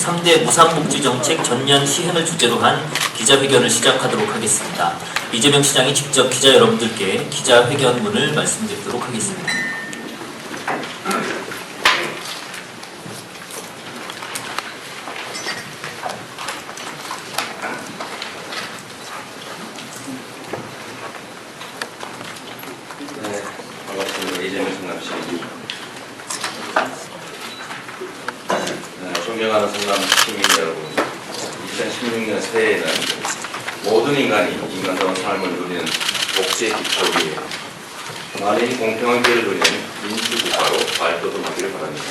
3대 무상복지정책 전년 시행을 주제로 한 기자회견을 시작하도록 하겠습니다. 이재명 시장이 직접 기자 여러분들께 기자회견문을 말씀드리도록 하겠습니다. 반갑습니다. 이재명 성남시입니다. 존경하는 성남 시민 여러분, 2016년 새해에는 모든 인간이 인간다운 삶을 누리는 복지의 기초 위에 만인이 공평한 기회를 누리는 민주국가로 발돋움하기를 바랍니다.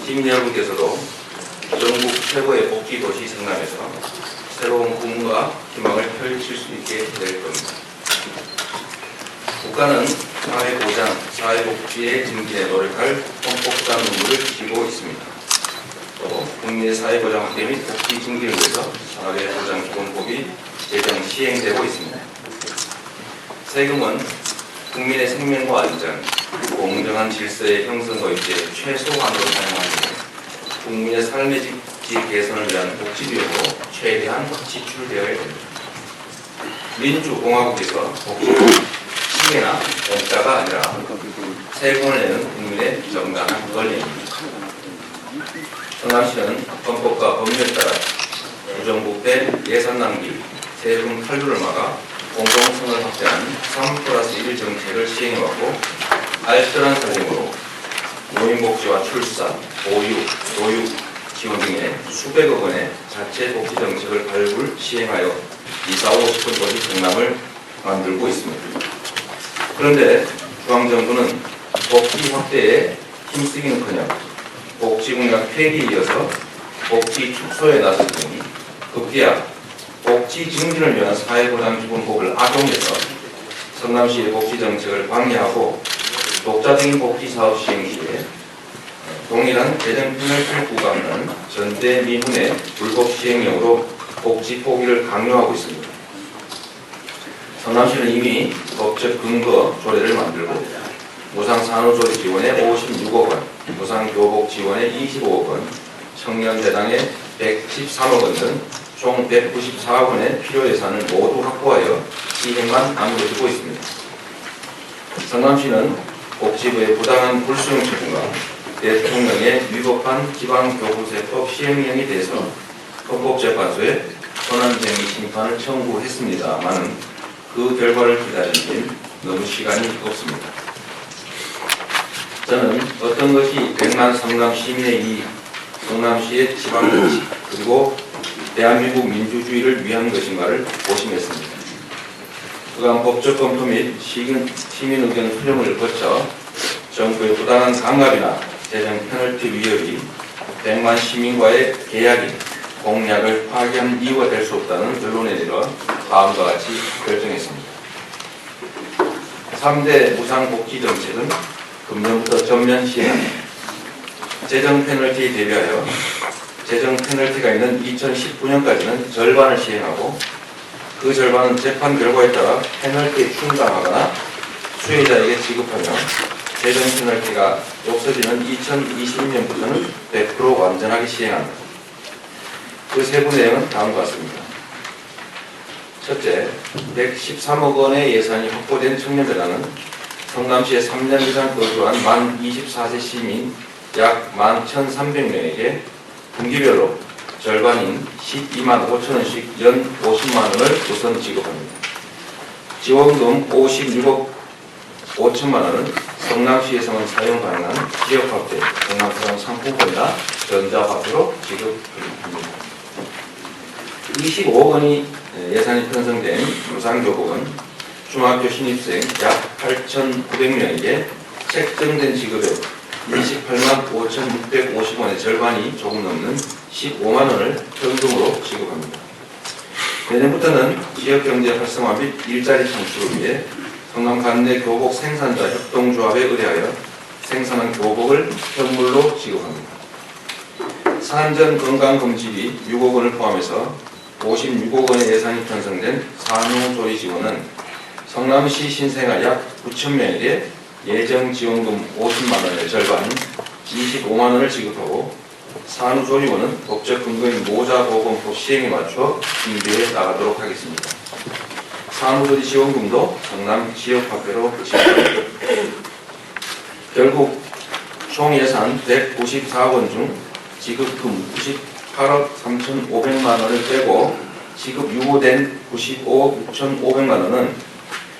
시민 여러분께서도 전국 최고의 복지 도시 성남에서 새로운 꿈과 희망을 펼칠 수 있게 될 겁니다. 국가는 사회보장, 사회복지의 증진에 노력할 헌법상 의무를 지고 있습니다. 또 국민의 사회보장 확대 및 복지 증진을 위해서 사회보장기본법이 제정 시행되고 있습니다. 세금은 국민의 생명과 안전, 공정한 질서의 형성과 유지에 최소한으로 사용하고 국민의 삶의 질 개선을 위한 복지 비용으로 최대한 지출되어야 됩니다. 민주공화국에서 복지는 시계나 공짜가 아니라 세금을 내는 국민의 정당한 권리입니다. 성남시는 헌법과 법률에 따라 부정부패, 예산 낭비, 세금 탈루를 막아 공공성을 확대하는 3+1 정책을 시행해왔고 알뜰한 살림으로 노인복지와 출산, 보육, 교육 지원 등의 수백억 원의 자체 복지 정책을 발굴 시행하여 2,4,5 싶은 도시 성남을 만들고 있습니다. 그런데 중앙정부는 복지 확대에 힘쓰기는커녕 복지 공약 폐기에 이어서 복지 축소에 나섰으니 급기야 복지 증진을 위한 사회보장기본법을 악용해서 성남시의 복지 정책을 방해하고 독자적인 복지 사업 시행 시에 동일한 재정편을 구가하는 전대미문의 불법 시행령으로 복지 포기를 강요하고 있습니다. 성남시는 이미 법적 근거 조례를 만들고 무상산후조리 지원에 56억 원, 무상교복 지원에 25억 원, 청년대당에 113억 원 등 총 194억 원의 필요 예산을 모두 확보하여 시행만 남겨두고 있습니다. 성남시는 복지부의 부당한 불수용 처분과 대통령의 위법한 지방교부세법 시행령에 대해서 헌법재판소에 권한쟁의 심판을 청구했습니다만 그 결과를 기다리기엔 너무 시간이 없습니다. 저는 어떤 것이 100만 성남 시민의 이익, 성남시의 지방정치, 그리고 대한민국 민주주의를 위한 것인가를 고심했습니다. 그간 법적 검토 및 시민 의견 수렴을 거쳐 정부의 부당한 강압이나 재정 페널티 위협이 100만 시민과의 계약인 공약을 파기한 이유가 될 수 없다는 결론에 이르러 다음과 같이 결정했습니다. 3대 무상복지정책은 금년부터 전면 시행합니다. 재정 페널티에 대비하여 재정 페널티가 있는 2019년까지는 절반을 시행하고 그 절반은 재판 결과에 따라 페널티에 충당하거나 수혜자에게 지급하며 재정 페널티가 없어지는 2022년부터는 100% 완전하게 시행합니다. 그 세부 내용은 다음과 같습니다. 첫째, 113억 원의 예산이 확보된 청년대당은 성남시에 3년 이상 거주한 만 24세 시민 약 11,300명에게 분기별로 절반인 12만 5천 원씩 연 50만 원을 우선 지급합니다. 지원금 56억 5천만 원은 성남시에서만 사용 가능한 지역화폐, 성남시장 상품권이나 전자화폐로 지급합니다. 25억 원이 예산이 편성된 무상교복은 중학교 신입생 약 8,900명에게 책정된 지급액 28만 5,650원의 절반이 조금 넘는 15만 원을 현금으로 지급합니다. 내년부터는 지역경제 활성화 및 일자리 창출을 위해 성남 관내 교복 생산자 협동조합에 의뢰하여 생산한 교복을 현물로 지급합니다. 산전 건강검진비 6억 원을 포함해서 56억 원의 예산이 편성된 산후조리 지원은 성남시 신생아 약 9,000명에게 예정 지원금 50만 원의 절반인 25만 원을 지급하고 산후조리원은 법적 근거인 모자보건법 시행에 맞춰 준비해 나가도록 하겠습니다. 산후조리 지원금도 성남 지역화폐로 지급합니다. 결국 총 예산 194억 원 중 지급금 98억 3,500만 원을 빼고 지급 유보된 95억 6,500만 원은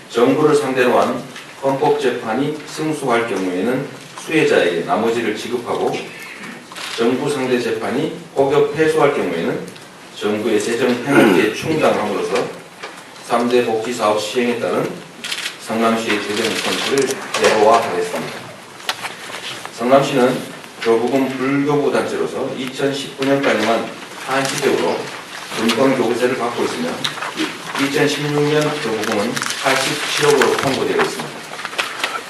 정부를 상대로 한 헌법재판이 승소할 경우에는 수혜자에게 나머지를 지급하고 정부 상대 재판이 혹여 패소할 경우에는 정부의 재정 페널티에 충당함으로써 3대 복지사업 시행에 따른 성남시의 재정 손실을 제로화하겠습니다. 성남시는 교부금 불교부 단체로서 2019년까지만 한시적으로 분권교부세를 받고 있으며 2016년 교부금은 87억으로 통보되어 있습니다.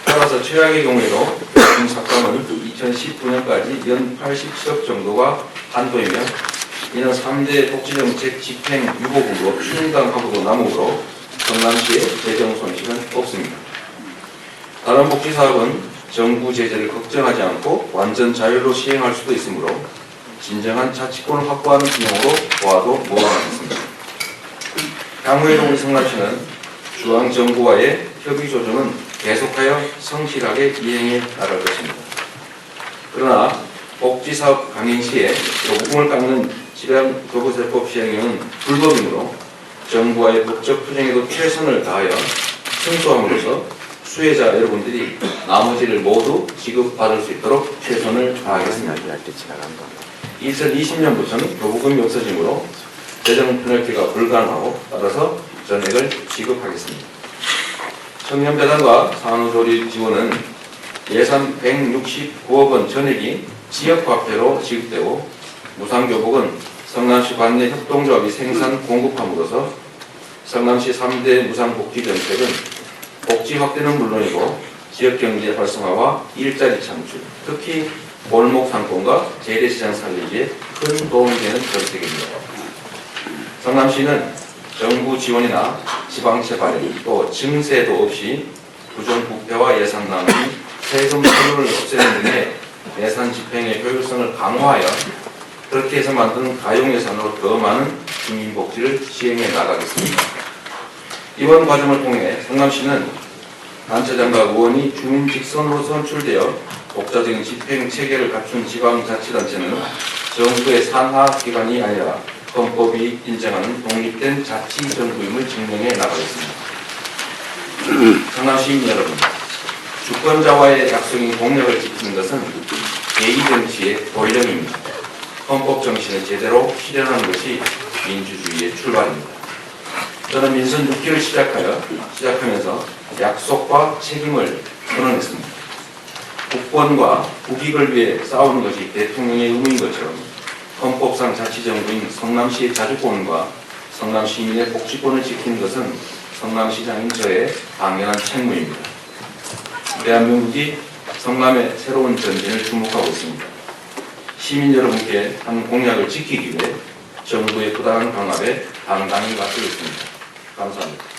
따라서 최악의 경우에도 교부금 삭감은 2019년까지 연 87억 정도가 한도이며 이는 3대 복지정책 집행 유보금으로 충당하고도 남으므로 성남시의 재정 손실은 없습니다. 다른 복지사업은 정부 제재를 걱정하지 않고 완전 자율로 시행할 수도 있으므로 진정한 자치권을 확보하는 기능으로 보아도 무방하겠습니다. 향후에도 우리 성남시는 중앙정부와의 협의조정은 계속하여 성실하게 이행해 나갈 것입니다. 그러나 복지사업 강행 시에 교부금을 깎는 질병교부세법 시행령은 불법이므로 정부와의 법적 투쟁에도 최선을 다하여 승소함으로써 수혜자 여러분들이 나머지를 모두 지급받을 수 있도록 최선을 다하겠습니다. 2020년부터는 교부금이 없어지므로 재정 페널티가 불가능하고 따라서 전액을 지급하겠습니다. 청년배당과 산후조리 지원은 예산 169억 원 전액이 지역화폐로 지급되고 무상교복은 성남시 관내 협동조합이 생산 공급함으로써 성남시 3대 무상복지정책은 복지 확대는 물론이고 지역경제 활성화와 일자리 창출, 특히 골목 상권과 재래시장 살리기에 큰 도움이 되는 정책입니다. 성남시는 정부 지원이나 지방채 발행, 또 증세도 없이 부정부패와 예산낭비, 세금 소요를 없애는 등의 예산 집행의 효율성을 강화하여 그렇게 해서 만든 가용예산으로 더 많은 주민복지를 시행해 나가겠습니다. 이번 과정을 통해 성남시는 단체장과 의원이 주민 직선으로 선출되어 독자적인 집행 체계를 갖춘 지방자치단체는 정부의 산하기관이 아니라 헌법이 인정하는 독립된 자치정부임을 증명해 나가겠습니다. 성남 시민 여러분, 주권자와의 약속인 공약을 지키는 것은 대의정치의 본령입니다. 헌법 정신을 제대로 실현하는 것이 민주주의의 출발입니다. 저는 민선 6기를 시작하면서 약속과 책임을 선언했습니다. 국권과 국익을 위해 싸우는 것이 대통령의 의무인 것처럼 헌법상 자치정부인 성남시의 자주권과 성남 시민의 복지권을 지키는 것은 성남시장인 저의 당연한 책무입니다. 대한민국이 성남의 새로운 전진을 주목하고 있습니다. 시민 여러분께 한 공약을 지키기 위해 정부의 부당한 강압에 당당히 맞서겠습니다. 감사합니다.